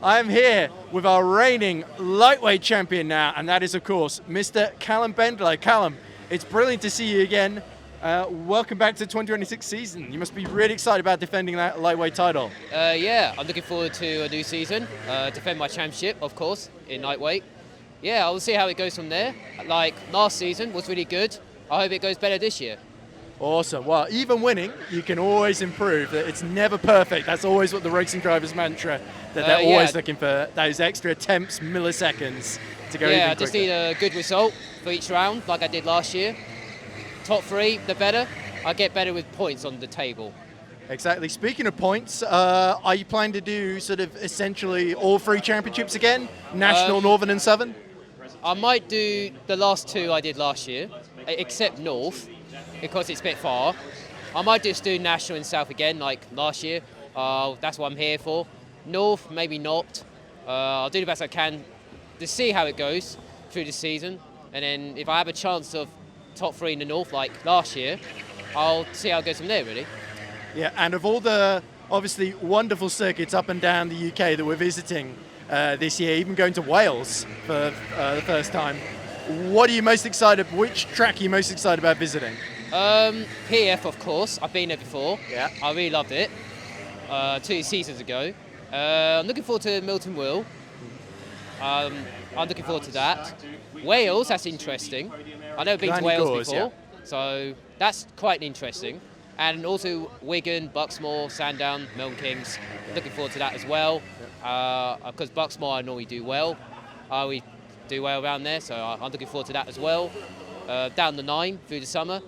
I'm here with our reigning lightweight champion now, and that is, of course, Mr. Callum Bendelow. Callum, it's brilliant to see you again. Welcome back to the 2026 season. You must be really excited about defending that lightweight title. Yeah, I'm looking forward to a new season. Defend my championship, of course, in lightweight. Yeah, I'll see how it goes from there. Like, last season was really good. I hope it goes better this year. Awesome. Well, even winning, you can always improve. It's never perfect. That's always what the racing drivers' mantra, that they're always looking for those extra tenths, milliseconds to go even quicker. Yeah, I just need a good result for each round, like I did last year. Top three, the better. I get better with points on the table. Exactly. Speaking of points, are you planning to do sort of essentially all three championships again? National, Northern and Southern? I might do the last two I did last year, except North, because it's a bit far. I might just do National and South again, like last year. That's what I'm here for. North, maybe not. I'll do the best I can to see how it goes through the season. And then if I have a chance of top three in the North like last year, I'll see how it goes from there, really. Yeah, and of all the obviously wonderful circuits up and down the UK that we're visiting this year, even going to Wales for the first time, what are you most excited? Which track are you most excited about visiting? PF, of course. I've been there before. Yeah. I really loved it 2 seasons ago. I'm looking forward to Milton Will. I'm looking forward to that. Wales, that's interesting. I've never been to Wales before, so that's quite interesting. And also Wigan, Buxmore, Sandown, Milton Keynes. Looking forward to that as well. Because Buxmore I normally do well. We do well around there, so I'm looking forward to that as well. Down the 9 through the summer.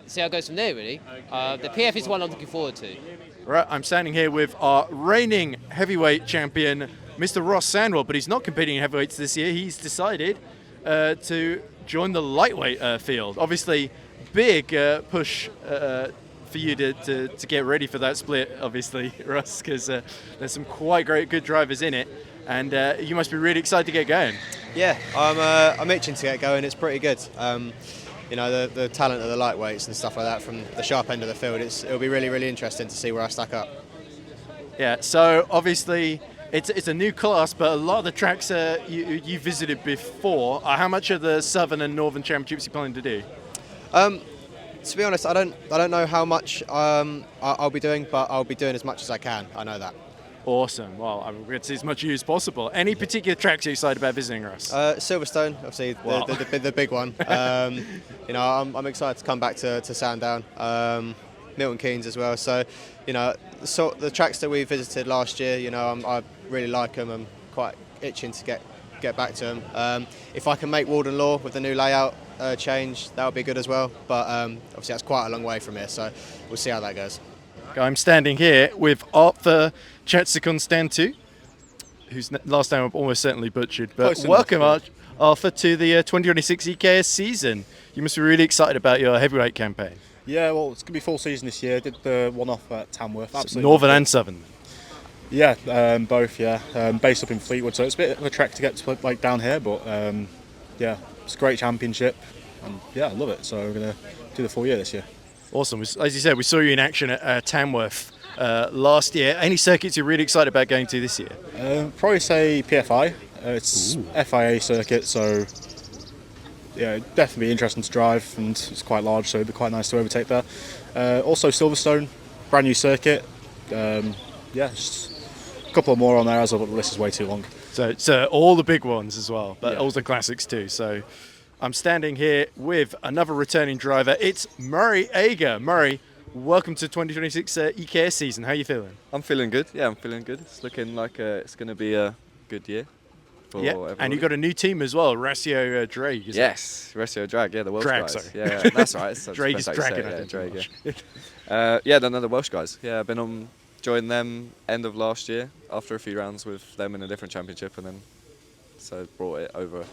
See how it goes from there, really. The PF is one I'm looking forward to. Right, I'm standing here with our reigning heavyweight champion, Mr. Ross Sandwell, but he's not competing in heavyweights this year. He's decided to join the lightweight field. Obviously, big push for you to get ready for that split, obviously, Ross, because there's some quite good drivers in it, and you must be really excited to get going. Yeah, I'm itching to get going. It's pretty good. You know, the talent of the lightweights and stuff like that from the sharp end of the field, it'll be really, really interesting to see where I stack up. Yeah, so obviously it's a new class, but a lot of the tracks you visited before. How much of the Southern and Northern Championships you planning to do? To be honest, I don't know how much I'll be doing, but I'll be doing as much as I can. I know that. Awesome. Well, I'm going to see as much of you as possible. Any particular tracks you're excited about visiting, Russ? Silverstone, obviously, the big one. You know, I'm excited to come back to Sandown, Milton Keynes as well. So, you know, the tracks that we visited last year, you know, I really like them. I'm quite itching to get back to them. If I can make Walden Law with the new layout change, that would be good as well. But obviously, that's quite a long way from here, so we'll see how that goes. I'm standing here with Arthur Chatzikonstantinou, whose last name I've almost certainly butchered. But welcome, Arthur, to the 2026 EKS season. You must be really excited about your heavyweight campaign. Yeah, well, it's going to be full season this year. Did the one-off at Tamworth. Absolutely. Northern and Southern? Yeah, both, yeah. Based up in Fleetwood, so it's a bit of a trek to get to like down here, but yeah, it's a great championship. And yeah, I love it. So we're going to do the full year this year. Awesome. As you said, we saw you in action at Tamworth last year. Any circuits you're really excited about going to this year? Probably say PFI. It's FIA circuit, so yeah, definitely interesting to drive, and it's quite large, so it'd be quite nice to overtake there. Also Silverstone, brand new circuit. Yeah, just a couple more on there, as the list is way too long. So all the big ones as well, but all the classics too. So I'm standing here with another returning driver. It's Murray Ager. Murray, welcome to 2026 EKS season. How are you feeling? I'm feeling good. Yeah, I'm feeling good. It's looking like it's going to be a good year for everybody. And you've got a new team as well, Ratio Drag. Yes, Ratio Drag. Yeah, the Welsh Drag, guys. Sorry. Yeah, that's right. Drag is dragging. Yeah, Drag. Yeah, they're the Welsh guys. Yeah, I've been joined them end of last year after a few rounds with them in a different championship, and then so brought it over.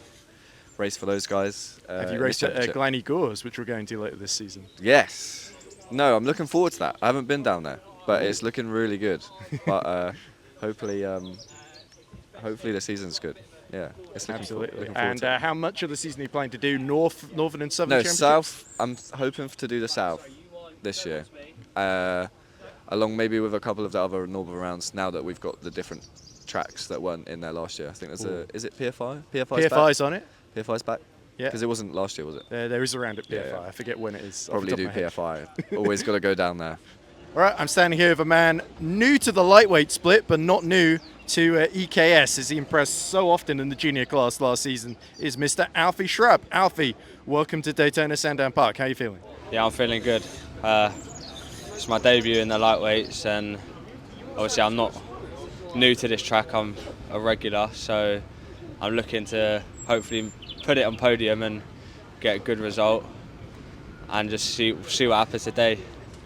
Race for those guys. Have you raced at Glenny Gores, which we're going to later this season? Yes. No, I'm looking forward to that. I haven't been down there, but it's looking really good. But hopefully the season's good. Yeah, it's looking absolutely. Looking and how much of the season are you planning to do? Northern and Southern? No, championships? South. I'm hoping to do the South this year, along maybe with a couple of the other Northern rounds. Now that we've got the different tracks that weren't in there last year. I think there's is it PFI? PFI's PFI's back? on it. PFI's back? Yeah. Because it wasn't last year, was it? There is a round at PFI. Yeah. I forget when it is. Probably do PFI. Always got to go down there. All right, I'm standing here with a man new to the lightweight split, but not new to EKS, as he impressed so often in the junior class last season, is Mr. Alfie Shrubb. Alfie, welcome to Daytona Sandown Park. How are you feeling? Yeah, I'm feeling good. It's my debut in the lightweights, and obviously I'm not new to this track. I'm a regular, so I'm looking to hopefully put it on podium and get a good result, and just see what happens today.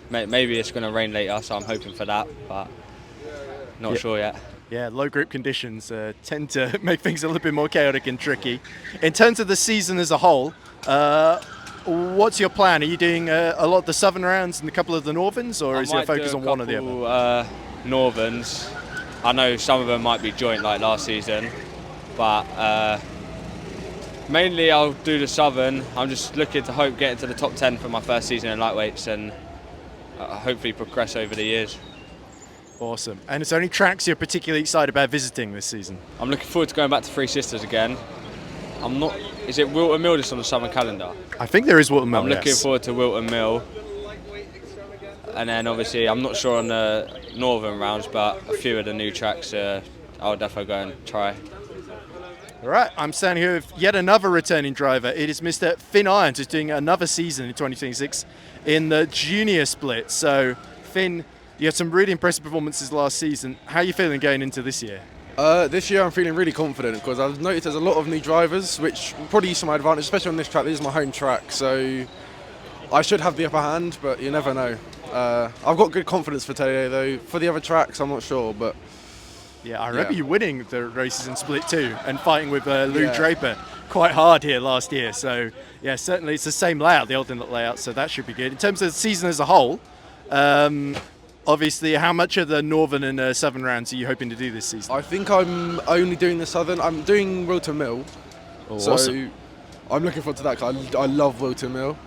Maybe it's going to rain later, so I'm hoping for that, but not sure yet. Yeah, low grip conditions tend to make things a little bit more chaotic and tricky. In terms of the season as a whole, what's your plan? Are you doing a lot of the southern rounds and a couple of the northerns, or is your focus on one or the other? Northerns. I know some of them might be joint like last season, but mainly I'll do the southern. I'm just looking to get into the top 10 for my first season in lightweights, and hopefully progress over the years. Awesome. And is there any tracks you're particularly excited about visiting this season? I'm looking forward to going back to Three Sisters again. Is it Wilton Mill just on the summer calendar? I think there is Wilton Mill. I'm looking forward to Wilton Mill. And then obviously I'm not sure on the northern rounds, but a few of the new tracks I'll definitely go and try. All right, I'm standing here with yet another returning driver. It is Mr. Finn Irons, who's doing another season in 2026 in the junior split. So, Finn, you had some really impressive performances last season. How are you feeling going into this year? This year I'm feeling really confident because I've noticed there's a lot of new drivers, which probably use to my advantage, especially on this track. This is my home track, so I should have the upper hand, but you never know. I've got good confidence for today, though. For the other tracks, I'm not sure, but... Yeah, I remember you winning the races in Split 2 and fighting with Lou Draper quite hard here last year. So, yeah, certainly it's the same layout, the alternate layout, so that should be good. In terms of the season as a whole, obviously, how much of the northern and southern rounds are you hoping to do this season? I think I'm only doing the southern. I'm doing Wilton Mill. So awesome. I'm looking forward to that because I love Wilton Mill.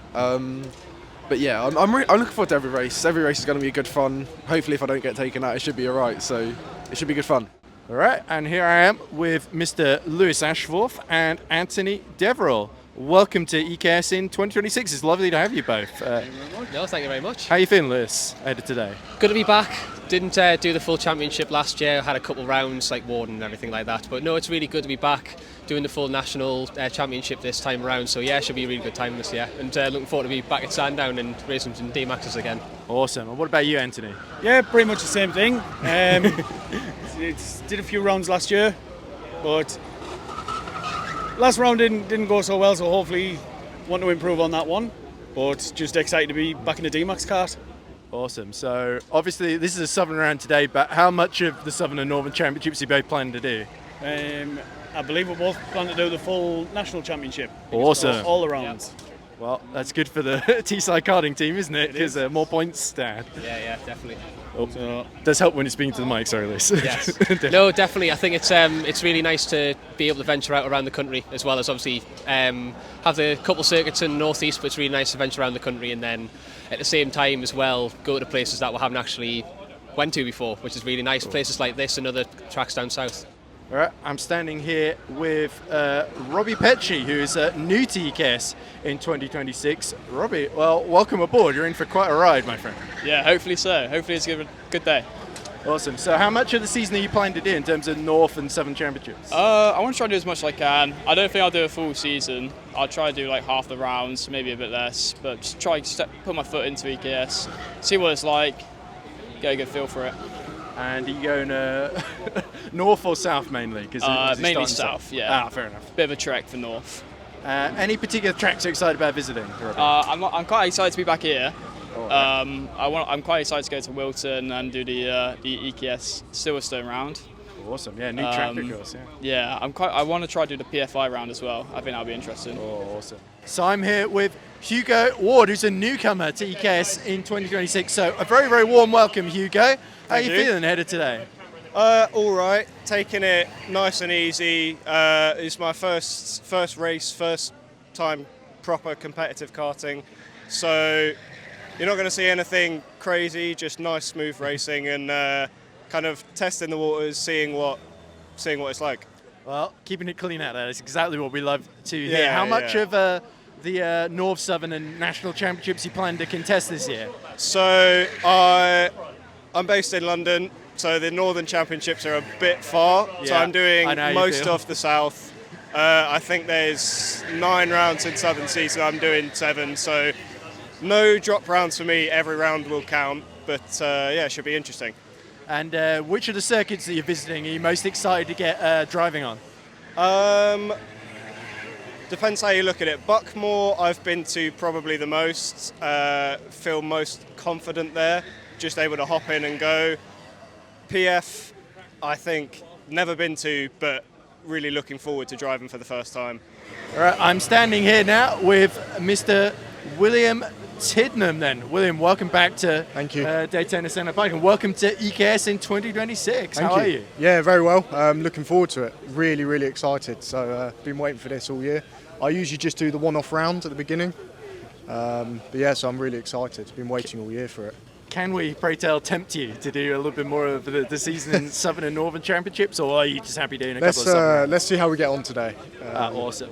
But yeah, I'm looking forward to every race. Every race is going to be good fun. Hopefully, if I don't get taken out, it should be all right. So it should be good fun. All right, and here I am with Mr. Lewis Ashforth and Anthony Deverell. Welcome to EKS in 2026. It's lovely to have you both. No, thank you very much. How are you feeling, Lewis, ahead of today? Good to be back. Didn't do the full championship last year. Had a couple rounds like Warden and everything like that. But no, it's really good to be back doing the full national championship this time around. So yeah, it should be a really good time this year. And looking forward to be back at Sandown and racing some D-Maxes again. Awesome. And what about you, Anthony? Yeah, pretty much the same thing. Did a few rounds last year, but last round didn't go so well. So hopefully, want to improve on that one. But just excited to be back in the D-Max kart. Awesome. So obviously this is a southern round today, but how much of the southern and northern championships are you both planning to do? I believe we're both planning to do the full national championship. Awesome. All the rounds. Yep. Well, that's good for the T-side karting team, isn't it? Because more points stand. Yeah, definitely. Does help when you're speaking to the mic, sorry, Liz. Yes. No, definitely. I think it's really nice to be able to venture out around the country, as well as obviously have the couple circuits in the northeast, but it's really nice to venture around the country and then at the same time as well go to places that we haven't actually went to before, which is really nice. Cool. Places like this and other tracks down south. All right, I'm standing here with Robbie Petchey, who is new to EKS in 2026. Robbie, well, welcome aboard. You're in for quite a ride, my friend. Yeah, hopefully so. Hopefully it's a good day. Awesome. So how much of the season are you planning to do in terms of North and Southern Championships? I want to try to do as much as I can. I don't think I'll do a full season. I'll try to do like half the rounds, maybe a bit less, but just try to put my foot into EKS, see what it's like, get a good feel for it. And are you going north or south mainly? Mainly south, yeah. Ah, fair enough. Bit of a trek for north. Any particular tracks you're excited about visiting? I'm quite excited to be back here. Oh, right. I'm quite excited to go to Wilton and do the EKS Silverstone round. Awesome, yeah, new track of course, yeah. Yeah, I want to try to do the PFI round as well. I think that'll be interesting. Oh, awesome. So I'm here with Hugo Ward, who's a newcomer to EKS in 2026. So a very, very warm welcome, Hugo. How are you feeling ahead of today? All right, taking it nice and easy. It's my first race, first time proper competitive karting. So you're not going to see anything crazy, just nice, smooth racing and kind of testing the waters, seeing what seeing what it's like. Well, keeping it clean out there is exactly what we love to hear. Yeah, How much yeah. of the North, Southern and National Championships you plan to contest this year? So I'm based in London, so the Northern Championships are a bit far. So Yeah, I'm doing I know how you most feel. of the South. I think there's 9 rounds in Southern Season. I'm doing 7, so no drop rounds for me. Every round will count, but yeah, it should be interesting. And which of the circuits that you're visiting are you most excited to get driving on? Depends how you look at it. Buckmore, I've been to probably the most. Feel most confident there. Just able to hop in and go. PF, I think, never been to, but really looking forward to driving for the first time. All right, I'm standing here now with Mr. William Tidnam then. William, welcome back to Daytona Center Park, and welcome to EKS in 2026. How are you? Yeah, very well. Looking forward to it. Really, really excited. So been waiting for this all year. I usually just do the one-off round at the beginning. But yeah, so I'm really excited. Been waiting all year for it. Can we, pray tell, tempt you to do a little bit more of the season in Southern and Northern Championships, or are you just happy doing a couple of Southern? Let's see how we get on today. Awesome.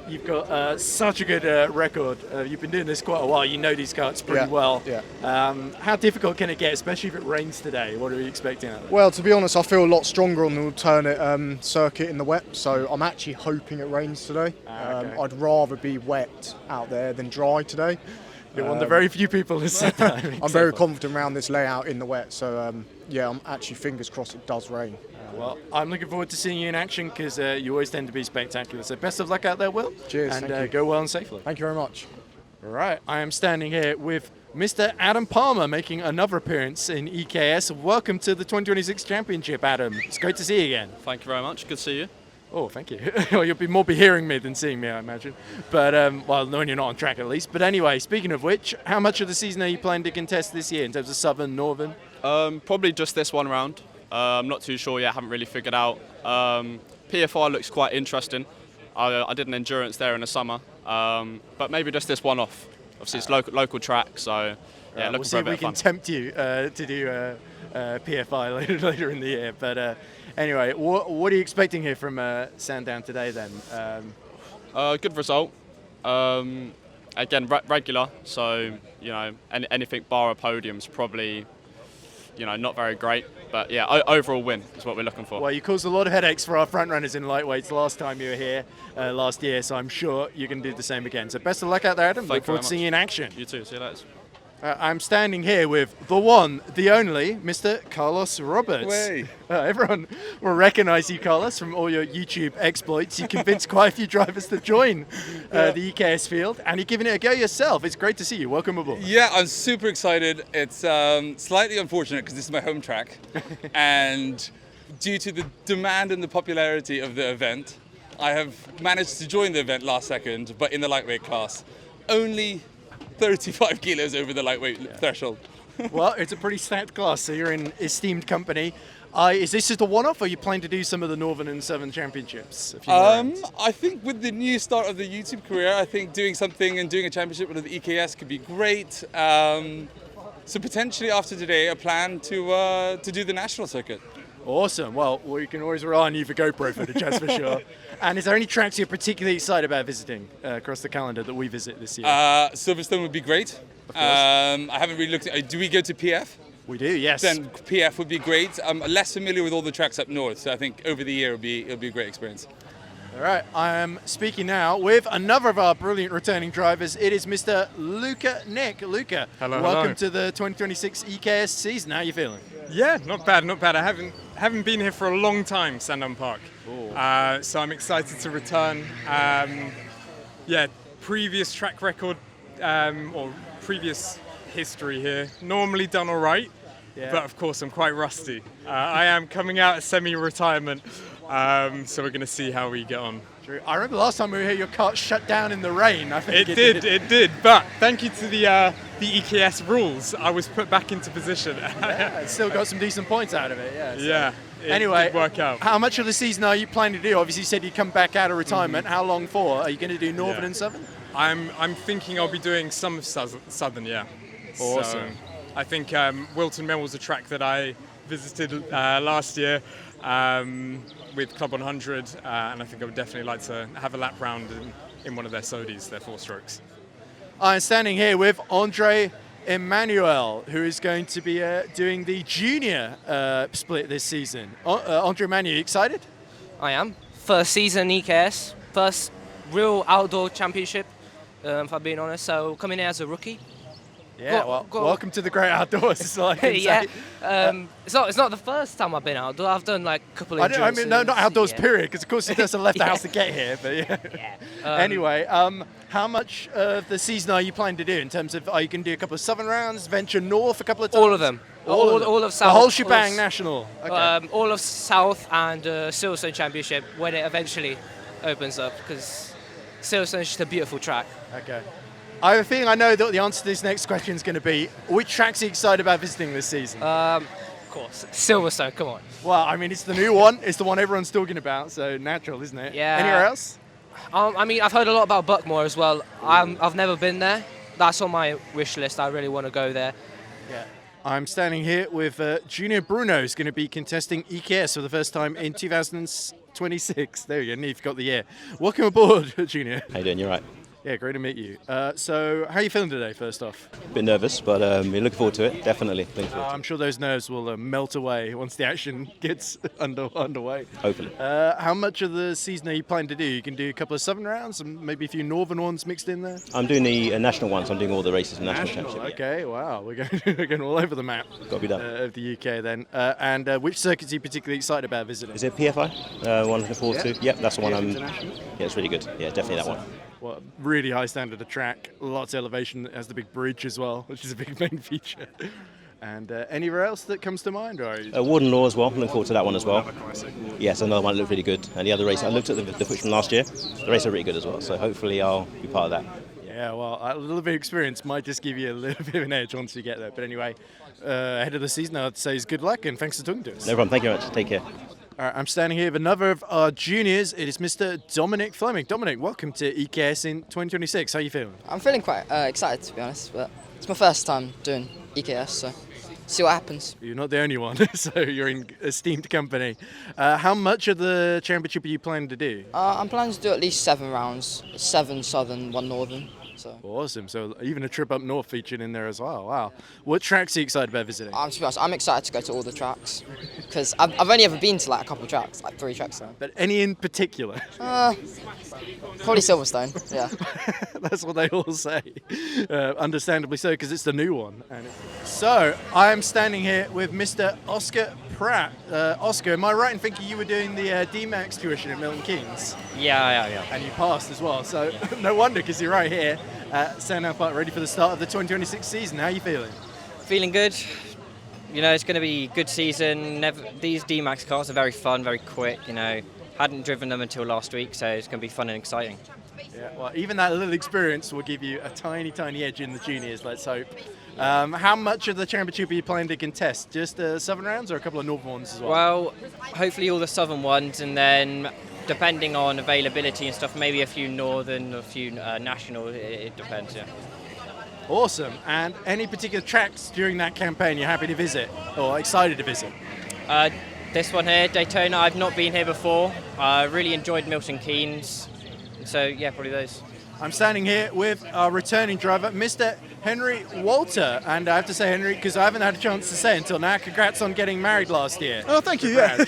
You've got such a good record. You've been doing this quite a while. You know these karts pretty well. Yeah. How difficult can it get, especially if it rains today? What are we expecting out of it? Well, to be honest, I feel a lot stronger on the alternate circuit in the wet, so I'm actually hoping it rains today. Okay. I'd rather be wet out there than dry today. You're one of the very few people who said that. I'm very confident around this layout in the wet, so yeah, I'm actually fingers crossed it does rain. Well, I'm looking forward to seeing you in action because you always tend to be spectacular. So best of luck out there, Will. Cheers. And thank you. go well and safely. Thank you very much. All right, I am standing here with Mr. Adam Palmer making another appearance in EKS. Welcome to the 2026 Championship, Adam. It's great to see you again. Thank you very much. Good to see you. Oh, thank you. Well, you'll be more hearing me than seeing me, I imagine. But, well, when you're not on track at least. But anyway, speaking of which, how much of the season are you planning to contest this year in terms of Southern, Northern? Probably just this one round. I'm not too sure yet, haven't really figured out. PFI looks quite interesting. I did an endurance there in the summer, but maybe just this one off. Obviously, it's local track, so yeah, looking we'll see for a if bit we of can fun. tempt you to do PFI later in the year. But anyway, what are you expecting here from Sandown today then? Good result. Again, regular, so you know anything bar a podium's probably not very great. But yeah, overall win is what we're looking for. Well, you caused a lot of headaches for our front runners in lightweights last time you were here last year, so I'm sure you can do the same again. So best of luck out there, Adam. Look forward to seeing you in action. You too. See you later. I'm standing here with the one, the only, Mr. Carlos Roberts. Everyone will recognise you, Carlos, from all your YouTube exploits. You convinced quite a few drivers to join the EKS field, and you're giving it a go yourself. It's great to see you. Welcome aboard. Yeah, I'm super excited. It's slightly unfortunate because this is my home track, and due to the demand and the popularity of the event, I have managed to join the event last second, but in the lightweight class. Only 35 kilos over the lightweight threshold. Well, it's a pretty stacked class, so you're in esteemed company. Is this just a one-off, or are you planning to do some of the Northern and Southern Championships? I think with the new start of the YouTube career, I think doing something and doing a championship with the EKS could be great. So potentially after today, a plan to do the national circuit. Awesome. Well, we can always rely on you for GoPro footage, that's for sure. And is there any tracks you're particularly excited about visiting across the calendar that we visit this year? Silverstone would be great. I haven't really looked at. Do we go to PF? We do, yes. Then PF would be great. I'm less familiar with all the tracks up north, so I think over the year it'll be a great experience. All right, I am speaking now with another of our brilliant returning drivers. It is Mr. Luka Nik. Luka, welcome to the 2026 EKS season. How are you feeling? Yeah, not bad, not bad. I haven't been here for a long time, Sandown Park. So I'm excited to return. Previous track record or previous history here. Normally done all right, but of course I'm quite rusty. I am coming out of semi-retirement, so we're going to see how we get on. True. I remember last time we were here, your kart shut down in the rain. I think it did. But thank you to the EKS rules, I was put back into position. Still got some decent points out of it. Yeah. Anyway, did work out. How much of the season are you planning to do? Obviously, you said you'd come back out of retirement. How long for? Are you going to do Northern and Southern? I'm thinking I'll be doing some of Southern, yeah. Awesome. So I think Wilton Mill was a track that I visited last year. with Club 100, and I think I would definitely like to have a lap round in one of their Sodies, their 4-strokes. I'm standing here with Andrei-Emanuel, who is going to be doing the junior split this season. Andrei-Emanuel, you excited? I am. First season EKS, first real outdoor championship, if I'm being honest. So coming in as a rookie. Yeah, welcome to the great outdoors. Is all I can yeah, say. it's not the first time I've been outdoor. I've done like a couple of. I mean, no, not outdoors. Yeah. Period. Because of course he doesn't left the house to get here. But yeah. Anyway, how much of the season are you planning to do in terms of? Are you going to do a couple of southern rounds, venture north a couple of times? All of them. All of South. The whole shebang, national. Okay. All of South and Silverstone Championship when it eventually opens up, because Silverstone is just a beautiful track. Okay. I have a feeling I know that the answer to this next question is going to be, which tracks are you excited about visiting this season? Of course, Silverstone, come on. Well, I mean, it's the new one. It's the one everyone's talking about, so natural, isn't it? Yeah. Anywhere else? I mean, I've heard a lot about Buckmore as well. I've never been there. That's on my wish list. I really want to go there. Yeah. I'm standing here with Junior Bruno, who's going to be contesting EKS for the first time in 2026. There you go, you've got the year. Welcome aboard, Junior. How you doing? You right? Yeah, great to meet you. So, how are you feeling today, first off? A bit nervous, but we're looking forward to it, definitely. I'm sure those nerves will melt away once the action gets underway. Hopefully. How much of the season are you planning to do? You can do a couple of southern rounds and maybe a few northern ones mixed in there? I'm doing the national ones. I'm doing all the races in the national championship. Okay, wow. We're going all over the map. Got to be done. Of the UK then. And which circuits are you particularly excited about visiting? Is it PFI? One looking forward to? Yep, that's the one I'm... Yeah, it's really good. Yeah, definitely that one. Well, really high standard of track, lots of elevation. It has the big bridge as well, which is a big main feature. And anywhere else that comes to mind? Or Ward and Law as well. Looking forward to that one as well. Yes, another one that looked really good. And the other race, I looked at the footage from last year. The race are really good as well. So hopefully I'll be part of that. Yeah, well, a little bit of experience might just give you a little bit of an edge once you get there. But anyway, ahead of the season, I'd say is good luck and thanks for talking to us. No problem. Thank you very much. Take care. All right, I'm standing here with another of our juniors. It is Mr. Dominic Fleming. Dominic, welcome to EKS in 2026. How are you feeling? I'm feeling quite excited, to be honest, but it's my first time doing EKS, so see what happens. You're not the only one, so you're in esteemed company. How much of the championship are you planning to do? I'm planning to do at least 7 rounds, 7 southern, 1 northern. So. Awesome. So even a trip up north featured in there as well. Wow. What tracks are you excited about visiting? To be honest, I'm excited to go to all the tracks because I've only ever been to like a couple of tracks, like 3 tracks now. But any in particular? Probably Silverstone, yeah. That's what they all say. Understandably so, because it's the new one. So I'm standing here with Mr. Oscar Pratt. Oscar, am I right in thinking you were doing the DMAX tuition at Milton Keynes? Yeah. And you passed as well, so no wonder, because you're right here. Sandown Park, ready for the start of the 2026 season. How are you feeling? Feeling good. You know, it's going to be a good season. These D-Max cars are very fun, very quick. You know, hadn't driven them until last week, so it's going to be fun and exciting. Yeah, well, even that little experience will give you a tiny, tiny edge in the juniors, let's hope. How much of the championship are you planning to contest? Just southern rounds or a couple of northern ones as well? Well, hopefully all the southern ones, and then depending on availability and stuff, maybe a few northern, a few national, it depends, yeah. Awesome. And any particular tracks during that campaign you're happy to visit or excited to visit? This one here, Daytona, I've not been here before. I really enjoyed Milton Keynes. So, yeah, probably those. I'm standing here with our returning driver, Mr. Henry Walter. And I have to say, Henry, because I haven't had a chance to say until now, congrats on getting married last year. Oh, thank you, yeah.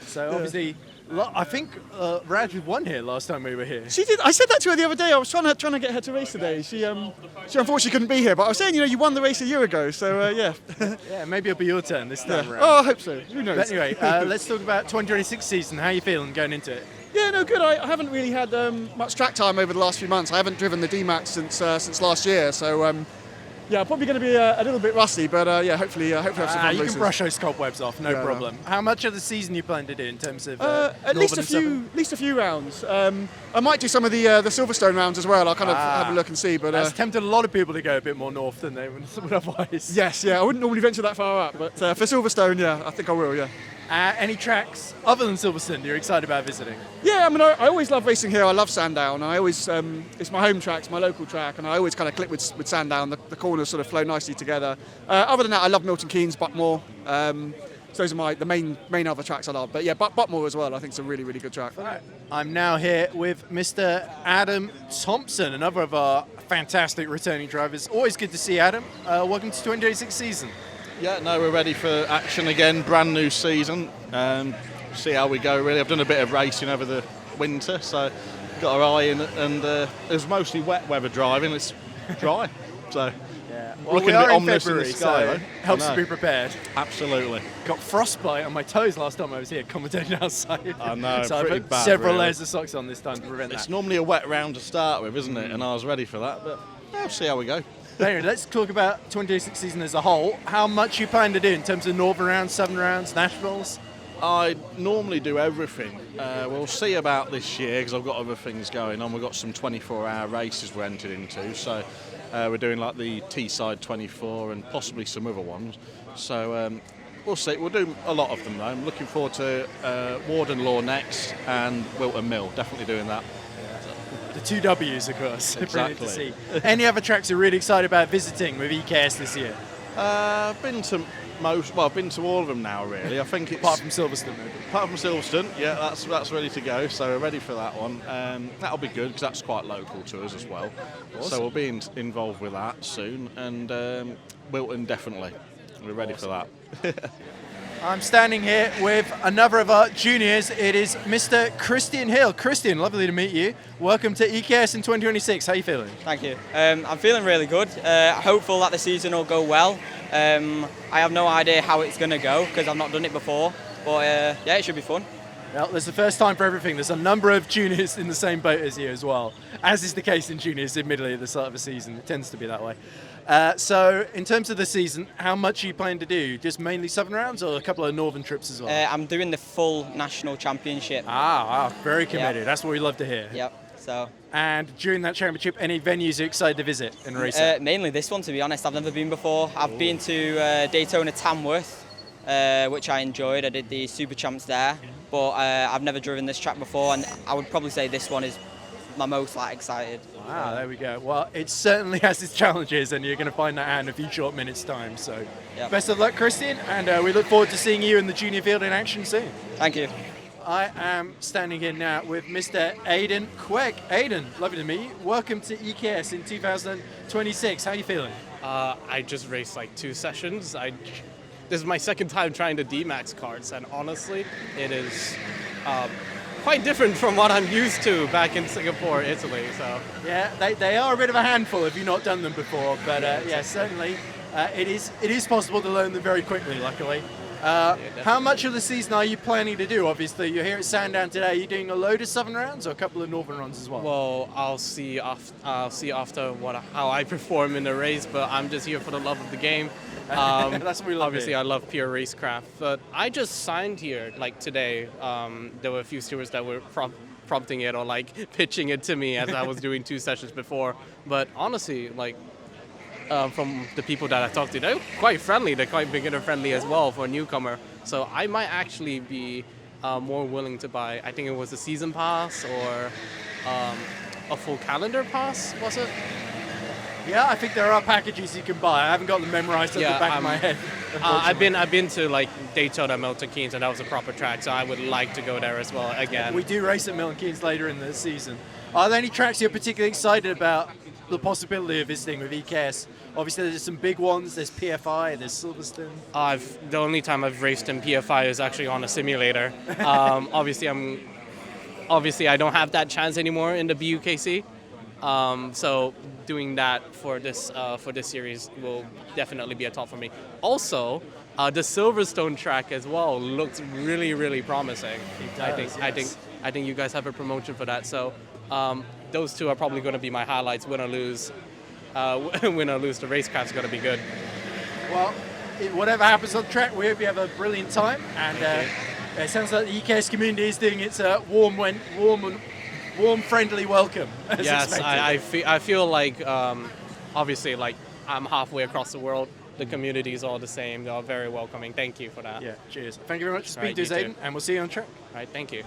So, obviously, I think Raj won here last time we were here. She did. I said that to her the other day. I was trying to get her to race today. She unfortunately couldn't be here. But I was saying, you won the race a year ago. So yeah. Yeah, maybe it'll be your turn this time around. Oh, I hope so. Who knows? But anyway, let's talk about 2026 season. How are you feeling going into it? Yeah, no, good. I haven't really had much track time over the last few months. I haven't driven the D-Max since last year. So yeah, probably going to be a little bit rusty, but yeah, hopefully have some fun You races. can brush those cobwebs off, no problem. No. How much of the season you plan to do in terms of at least a few rounds. I might do some of the Silverstone rounds as well. I'll kind of have a look and see. But that's tempted a lot of people to go a bit more north than they would otherwise. Yes, yeah, I wouldn't normally venture that far up, but for Silverstone, yeah, I think I will. Yeah. Any tracks other than Silverstone you're excited about visiting? Yeah, I mean, I always love racing here. I love Sandown. I always, it's my home track, it's my local track, and I always kind of click with Sandown. The corners sort of flow nicely together. Other than that, I love Milton Keynes, Buckmore. So those are the main other tracks I love. But yeah, Butmore as well, I think it's a really, really good track. I'm now here with Mr. Adam Thompson, another of our fantastic returning drivers. Always good to see Adam. Welcome to 2026 season. Yeah, no, we're ready for action again. Brand new season. See how we go. Really, I've done a bit of racing over the winter, so got our eye in, and it was mostly wet weather driving. It's dry, so. Yeah. Well, looking we a bit are in ominous February, in the sky, so though. helps I to know. be prepared. Absolutely. Got frostbite on my toes last time I was here commentating outside. I know, so I pretty put bad, several really. layers of socks on this time to prevent It's that. normally a wet round to start with, isn't it? And I was ready for that, but we'll see how we go. But anyway, let's talk about 2026 season as a whole. How much you plan to do in terms of Northern rounds, Southern rounds, nationals? I normally do everything. We'll see about this year because I've got other things going on. We've got some 24-hour races we're entered into, so we're doing like the Teesside 24 and possibly some other ones. So we'll see. We'll do a lot of them though. I'm looking forward to Warden Law next and Wilton Mill. Definitely doing that. The two W's, of course. Brilliant to Exactly. see. Any other tracks you're really excited about visiting with EKS this year? I've been to I've been to all of them now, really. I think it's apart from Silverstone, maybe. Apart from Silverstone, yeah, that's ready to go. So we're ready for that one. That'll be good because that's quite local to us as well. Awesome. So we'll be involved with that soon, and Wilton definitely. We're ready for that. I'm standing here with another of our juniors. It is Mr. Christian Hill. Christian, lovely to meet you. Welcome to EKS in 2026. How are you feeling? Thank you. I'm feeling really good. Hopeful that the season will go well. I have no idea how it's going to go because I've not done it before. But yeah, it should be fun. Well, there's the first time for everything. There's a number of juniors in the same boat as you as well, as is the case in juniors, admittedly, at the start of a season. It tends to be that way. So, in terms of the season, how much are you planning to do? Just mainly Southern rounds or a couple of Northern trips as well? I'm doing the full national championship. Ah, very committed. Yep. That's what we love to hear. Yep. So. And during that championship, any venues you're excited to visit and race at? Mainly this one, to be honest. I've never been before. I've been to Daytona Tamworth, which I enjoyed. I did the Super Champs there, but I've never driven this track before, and I would probably say this one is my most excited. Wow, there we go. Well, it certainly has its challenges, and you're going to find that out in a few short minutes' time. So, Best of luck, Christian, and we look forward to seeing you in the junior field in action soon. Thank you. I am standing here now with Mr. Aidan Quek. Aidan, lovely to meet you. Welcome to EKS in 2026. How are you feeling? I just raced like 2 sessions. This is my second time trying the D-Max carts, and honestly, it is quite different from what I'm used to back in Singapore, Italy. So yeah, they are a bit of a handful if you've not done them before, but yeah, certainly it is possible to learn them very quickly, luckily. How much of the season are you planning to do? Obviously, you're here at Sandown today. Are you doing a load of Southern rounds or a couple of Northern runs as well? Well, I'll see after how I perform in the race, but I'm just here for the love of the game. That's what we love. Obviously, I love pure racecraft, but I just signed here like today. There were a few stewards that were prompting it or like pitching it to me as I was doing 2 sessions before. But honestly, like from the people that I talked to, they're quite friendly. They're quite beginner friendly as well for a newcomer. So I might actually be more willing to buy. I think it was a season pass or a full calendar pass. Was it? Yeah, I think there are packages you can buy. I haven't got them memorized at the back of my head. I've been to like Daytona, Milton Keynes, and that was a proper track, so I would like to go there as well again. We do race at Milton Keynes later in the season. Are there any tracks you're particularly excited about the possibility of visiting with EKS? Obviously, there's some big ones. There's PFI, there's Silverstone. The only time I've raced in PFI is actually on a simulator. Obviously, I don't have that chance anymore in the BUKC. So doing that for this series will definitely be a top for me. Also, the Silverstone track as well looks really, really promising. I think you guys have a promotion for that. So those two are probably going to be my highlights. Win or lose, the racecraft's going to be good. Well, whatever happens on the track, we hope you have a brilliant time. And it sounds like the EKS community is doing its warm, friendly welcome. Yes, I feel like obviously like I'm halfway across the world. The community is all the same. They're all very welcoming. Thank you for that. Yeah, cheers. Thank you very much for speaking to us, you Aidan, too. and we'll see you on track. All right, thank you.